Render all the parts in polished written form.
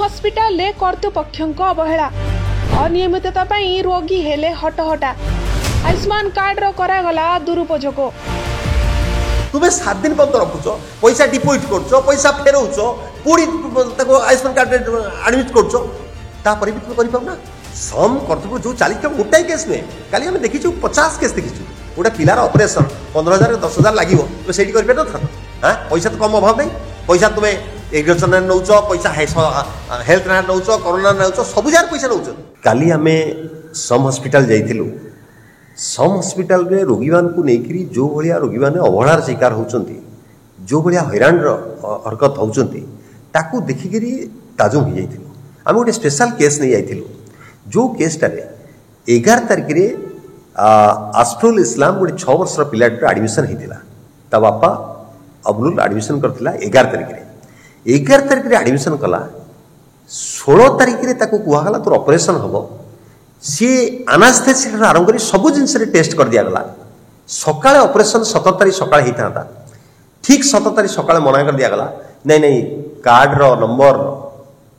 Hospital रे कर्तृपक्षों अवहेला अनियमितता पई रोगी हेले हटहटा आयुष्मान कार्ड रो करागला दुरुपयोग। तुम्हें 7 दिन पर्यंत रखुच पैसा डिपोजिट कर पैसा फेरौच पुणी आयुष्मान कार्ड आडमिट कर भी तुम करना सम कर्तव्य जो चली गोटाए केस नुहे काली आम देखी 50 केस देखी गोटे पिलार ऑपरेशन 15,000 10,000 लगे तो से हाँ पैसा तो कम अभाव नहीं पैसा तुम्हें एग्रीकल्चर नौच पैसा हेल्थ नौच कोरोना नौच सब जार पैसा नौच काली आम सम हस्पिटाल जाइलु सम हस्पिटाल रे रोगी मान को लेकर जो भाया रोगी मैंने अवहेलार शिकार होती जो भाया हैरान हरकत होती ताकू देखिकी ताजुम हो जाइलु आम गोटे स्पेशल केस नहीं जाइलु जो केसटारे 11 तारिख में आसफरुल इस्लाम गोटे 6 वर्षर पिलाटर आडमिशन होता ता बापा अबनुल आडमिशन करथिला 11 तारिख में 11 तारिख में आडमिशन कला 16 तारिख में ताको कुहागला तोर ऑपरेशन हम सी आनास्थेसिया आरंभ कर सब जिनस टेस्ट कर दिगला सकाଳେ ऑपरेशन 17 तारिख सकाଳେ होता ठीक 17 तारिख सकाଳେ मना कर दिगला नहीं नहीं कार्ड रो नंबर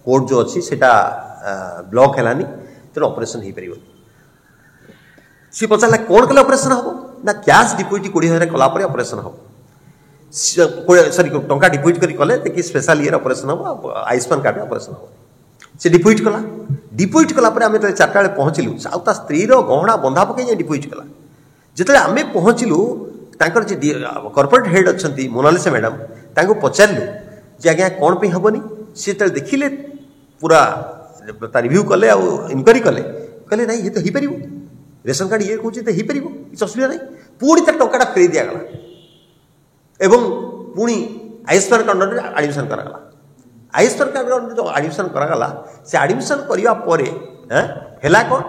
कोड जो अच्छी सेटा ब्लॉक है तेणु ऑपरेशन हो पार सी पचारा कौन कले ऑपरेशन हम ना कैश डिपोजिट 20,000 कलापर ऑपरेशन हम सरी टंका डिपोजिट कले देखिए स्पेशल ये ऑपरेशन हम आयुष्मान कार्ड ऑपरेशन हम से डिपोजिट कला डिपोजिट कलापर आम जो 4टा बेले पहुँचलु आ स्त्री गहना बंधा पकई डिपोजिट कला जिते आम पहुँचलु कॉर्पोरेट हेड अच्छा मोनालिसा मैडम तांको पचारू जे आज्ञा कौन पे हेनी सी देखिले पूरा रिव्यू कले इनक्वारी कले कहले नहीं ये तो हो पार रेशन कार्ड ये कौन तो हो पार किसी असुविधा नहीं पुणी तर टाटा फेरी दिगला एवं पुणी आयुष्मान कार्ड आडमिशन करागला आयुष्मान कार्ड जो आडमिशन करागला से आडमिशन करने है कौन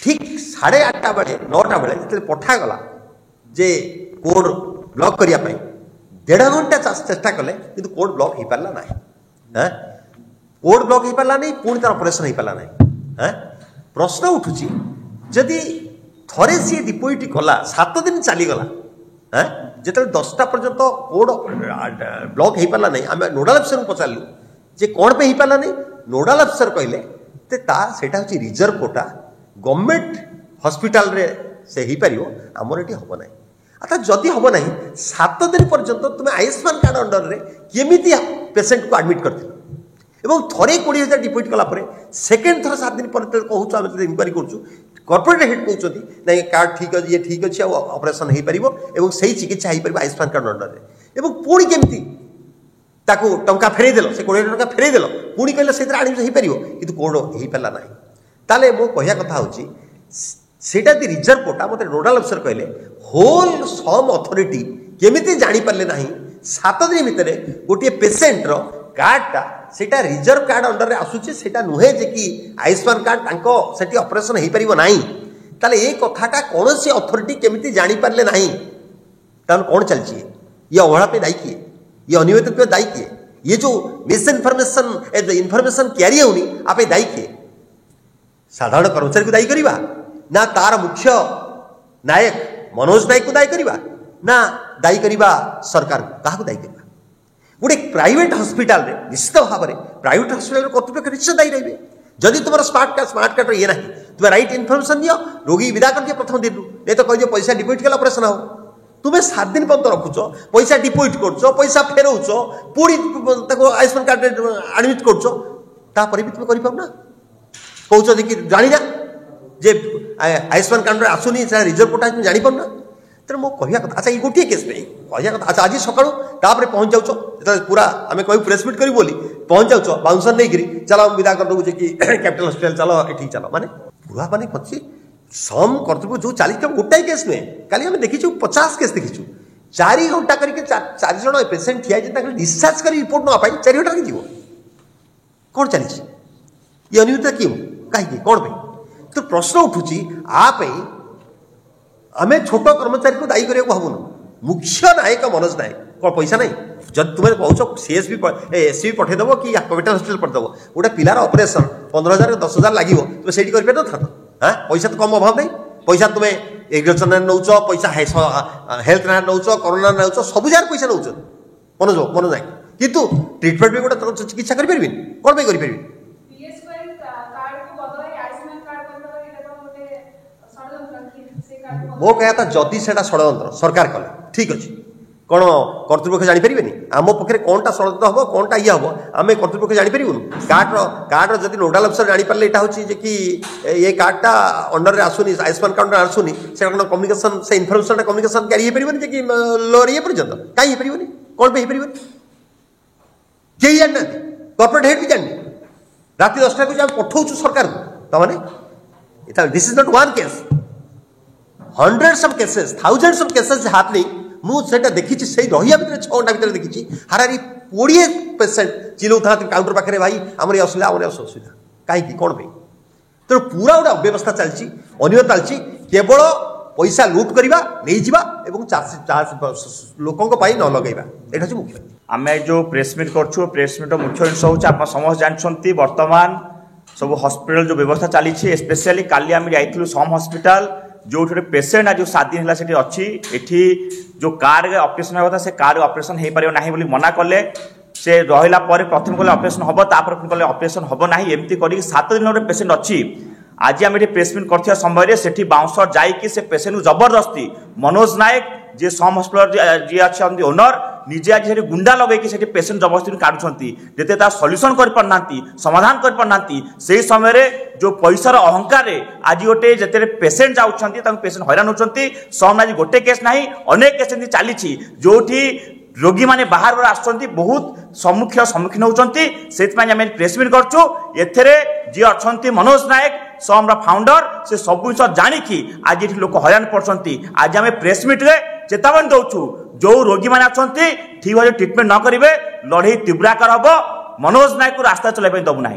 ठीक 8:30 बेले 9टा बेले जो पठागला जे कोड ब्लॉक करने 1.5 घंटा चेष्टा कले कि कोड ब्लॉक हो पारा ना कोड ब्लॉक हो पारा नहीं पुणी तार ऑपरेशन हो पारा ना प्रश्न उठुची जदि थरे सी डिपोजिट कला 7 दिन चलीगला जो 10टा पर्यंत कोड ब्लॉक हो पारा नहीं आम नोडाल अफिसर को पचारू जे कौन पे हो पारा नहीं नोडाल अफिसर कहले सेटा हूँ रिजर्व कोटा गवर्नमेंट हॉस्पिटल रे से हो पार आमर ये हम ना अर्थात जदि हम ना 7 दिन पर्यंत तुम आयुष्मान कार्ड अंडर रे केमिति पेसेंट को एडमिट कर एवं थरे 20,000 डिपोजिट कलापर सेकेंड थर 7 दिन पर कहूँ आम इनक्वारी करूँ कॉर्पोरेट हेड कहते नहीं कार्ड ठीक अच्छे ये ठीक अच्छे ऑपरेशन हो पार से चिकित्सा हो पार आयुष्मान कार्ड अंडर में पुणी केमती ताकू टंका फेरदेल से 20 टंका फेरदेल पुणी कहले से आडमिशन हो पार कि कोड हो पारा ना ताले मो कहया कथा होची सेटा दी रिजर्व कोटा मते नोडाल अफिसर कहले होल सम अथॉरिटी केमिति जानी पारले नाही 7 दिन भितर गोटे पेशेंट रो कार्डटा सेटा रिजर्व कार्ड अंडर रे आसुचे सेटा नुहे जे कि आयुष्मान कार्ड तांको सेठी ऑपरेशन हो पारिबो नाही ताले ए कथाटा कोनोसी अथॉरिटी केमिति जानी पारले नाही तान कोन चलची ये अवहेला पे दायी किए ये अनियमितता पे दायी किए ये जो मिस इनफॉरमेशन कैरी होनी आप दायी किए साधारण कर्मचारी को दायी करवा ना तार मुख्य नायक मनोज नायक को दायी करवा ना दायी करवा सरकार क्या दायी करवा गोटे प्राइवेट हॉस्पिटल रे निश्चित भाव में प्राइवेट हॉस्पिटल कर्तृपक्ष निश्चय दायी रही जदि तुम स्मार्ट कार्ड ये ना तुम राइट इनफर्मेशन दियो रोगी विदा कर दियो प्रथम दिन नहीं तो कह पैसा डिपोजिट कला ऑपरेशन हो तुम्हें 7 दिन पर्यंत रखुच पैसा डिपोजिट कर पैसा फेरौच पुणी आयुष्मान कार्ड आडमिट कर भी तुम करना कौच कि जाना जे आयुष्मान कार्ड आसुनी रिजर्व कोटा जानी पारना तेनाली मो कह कथा अच्छा ये गोटे केस पे कह कथा अच्छा आज सकाळू तापर पहुँच जाऊँ पूरा आम कह प्रेस मीट करी बोली पहुँच जाऊँ बाउंसर नहीं चलो विदा कर दू कि कैपिटल हॉस्पिटल चलो ये चलो माने पूरा माने पची सम कर्तव्य जो चली गोटाए केस नुहे काली आम देखी 50 केस देखी 4 घंटा करके 4 जन पेसेंट ठिया डिस्चार्ज कर रिपोर्ट ना 4 घंटा जीव कौन चली ये अनियमितता क्यों कहीं कौन पे तो प्रश्न उठुची आप आम छोट कर्मचारी को दायी करने को भावुन मुख्य नायक मनोज नायक कौन पैसा नहीं जब तुम्हें कौच सीएसपी एसपी पठेदेव कि कैपिटल हॉस्पिटल पठेदेव गोटे पिलार ऑपरेशन 15,000 10,000 लगे तुम से कर हाँ पैसा तो कम अभाव नहीं पैसा तुम्हें एग्रीकल्चर नौच पैसा हेल्थ नौच कोरोना नौच सब जार पैसा नौच मनोज नायक किंतु ट्रिटमेंट भी गोटे चिकित्सा कर पारि कौन पे कर पारि मो कहया था जदि से षड्यंत्र सरकार कले ठीक अच्छे कौन कर्तृपक्ष जापर आम पक्षे कौनटा षड्यंत्र हम कौनटा ये हम आम कर्तृपक्ष जापरूँ कार्ड जब नोडाल अफिसर जापारे यहाँ हूँ कि ये कार्डटा अंडर आसुनी आयुष्मान कार्ड आसुनी से कम्युनिकेशन से इनफर्मेशन कम्युनिकेशन क्यारी हो कि लोअर ये पर्यटन कहीं हो पार कौन पे हो कई जाना कॉर्पोरेट हेड भी जानी रात 10टा को पठाऊ सरकार को this is not one case hundreds of cases thousands of cases happening मुझे देखी से रहा भितर 6 घंटा भितर देखी हारारी 20% चिल्लाऊ था काउंटर पाखे भाई आमर असुविधा आमर असुविधा कहीं कौन पे तेणु पूरा गोटे अव्यवस्था चलती अनियम चलती केवल पैसा लुट करवा नहीं जावा लोकों न लगेगा यहाँ मुख्य आम जो प्रेस मीट करूँ प्रेस मीट मुख्य जिन हूँ आप समस्त जानते बर्तमान सब हॉस्पिटल जो व्यवस्था चली स्पेशली काली आम जाइलु सम हॉस्पिटल जो पेसेंट आज 7 दिन है अच्छी एठी जो कार्ड ऑपरेशन होता से कार्ड ऑपरेशन हो पार ना बोली मना कले से रहा प्रथम कले ऑपरेशन हम कले ऑपरेशन हम ना एमती कर 7 दिन गोटे पेसेंट अच्छी आज आम ये प्रेस मीट कर समय से बाउंसर जाकि से पेसेंट जबरदस्ती मनोज नायक जी सम हॉस्पिटल जी अच्छा ओनर निजे आज गुंडा लगे पेसेंट जबरदस्ती काटुंट जिते सल्यूसन कर समाधान कर से समय जो पैसार अहंकार आज गोटे जिते पेसेंट जाऊँच पेसेंट हैरान होती सम आज गोटे केस ना अनेक केस चली जो रोगी माने बाहर आसुँच बहुत सम्मुखीन होती से प्रेस मीट करूँ जी अच्छा मनोज नायक सम फाउंडर से सब जिन जाणी आज ये लोक हैरान पड़ती आज आम प्रेस मीट रे चेतावनी दौचु जो रोगी मैंने अच्छा ठीक भाव ट्रिटमेंट न करेंगे लड़े तीव्र आकार हम मनोज नायक को रास्ता चलने दबू ना।